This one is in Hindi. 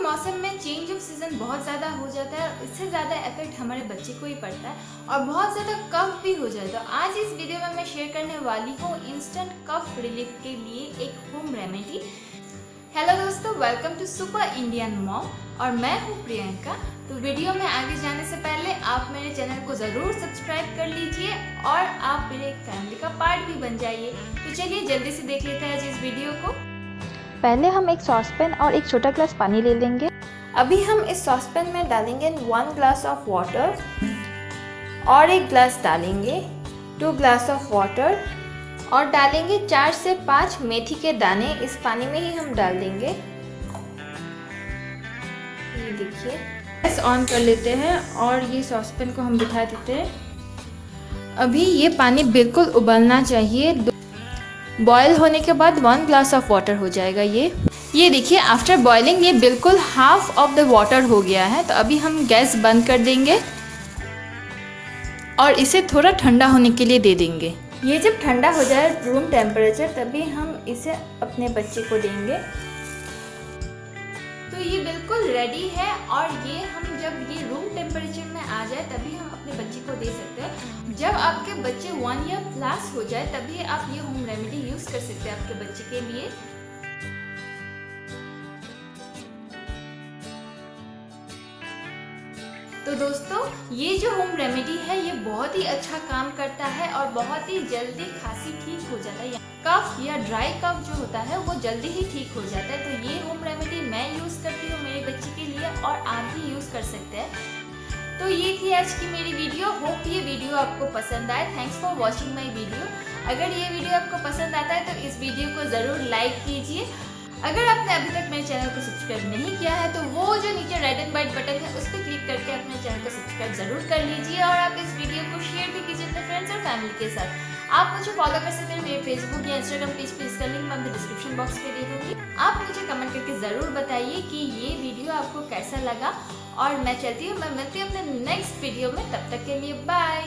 मौसम में चेंज ऑफ सीज़न बहुत ज़्यादा हो जाता है और इससे ज़्यादा इफेक्ट हमारे बच्चे को ही पड़ता है और बहुत ज़्यादा कफ भी हो जाता है। आज इस वीडियो में मैं शेयर करने वाली हूँ इंस्टेंट कफ रिलीफ के लिए एक होम रेमेडी। हेलो दोस्तों, welcome to super Indian mom और मैं हूँ प्रियंका। तो वीडियो में आगे जाने से पहले आप मेरे चैनल को ज़रूर सब्सक्राइब कर लीजिए और आप मेरे एक फैमिली का पार्ट भी बन जाइए। तो चलिए जल्दी से देख लेते हैं आज इस वीडियो को। पहले हम एक सॉसपैन और एक छोटा ग्लास पानी ले लेंगे। अभी हम इस सॉसपैन में डालेंगे 1 ग्लास ऑफ वाटर और 1 ग्लास डालेंगे 2 ग्लास ऑफ वाटर और डालेंगे 4 से 5 मेथी के दाने। इस पानी में ही हम डाल देंगे। ये देखिए, गैस ऑन कर लेते हैं और ये सॉसपैन को हम बिठा देते हैं। अभी ये पानी बिल्कुल उबलना चाहिए। बॉयल होने के बाद 1 ग्लास ऑफ वाटर हो जाएगा। ये देखिए, आफ्टर बॉइलिंग ये बिल्कुल हाफ ऑफ द वाटर हो गया है। तो अभी हम गैस बंद कर देंगे और इसे थोड़ा ठंडा होने के लिए दे देंगे। ये जब ठंडा हो जाए रूम टेम्परेचर, तभी हम इसे अपने बच्चे को देंगे। तो ये बिल्कुल रेडी है और ये हम जब ये रूम टेम्परेचर में आ जाए तभी हम अपने बच्चे को दे सकते हैं। जब आपके बच्चे 1 ईयर प्लस हो जाए तभी आप ये होम रेमेडी यूज़ कर सकते हैं आपके बच्चे के लिए। तो दोस्तों, ये जो होम रेमेडी है ये बहुत ही अच्छा काम करता है और बहुत ही जल्दी खांसी ठीक हो जाता है। कफ या ड्राई कफ जो होता है वो जल्दी ही ठीक हो जाता है। तो ये होम रेमेडी मैं यूज़ करती हूँ मेरे बच्चे के लिए और आप भी यूज़ कर सकते हैं। तो ये थी आज की मेरी वीडियो। होप ये वीडियो आपको पसंद आए। Thanks for watching my video. अगर ये वीडियो आपको पसंद आता है तो इस वीडियो को ज़रूर लाइक कीजिए। अगर आपने अभी तक मेरे चैनल को सब्सक्राइब नहीं किया है तो वो जो नीचे रेड एंड वाइट बटन है उस पर क्लिक करके अपने चैनल को सब्सक्राइब जरूर कर लीजिए और आप इस वीडियो को शेयर भी कीजिए अपने फ्रेंड्स और फैमिली के साथ। आप मुझे फॉलो कर सकते हैं मेरे फेसबुक या इंस्टाग्राम पेज पे, इसका लिंक मैं डिस्क्रिप्शन बॉक्स पे दे दूँगी। आप मुझे कमेंट करके ज़रूर बताइए कि ये वीडियो आपको कैसा लगा और मैं मिलती हूँ अपने नेक्स्ट वीडियो में। तब तक के लिए बाय।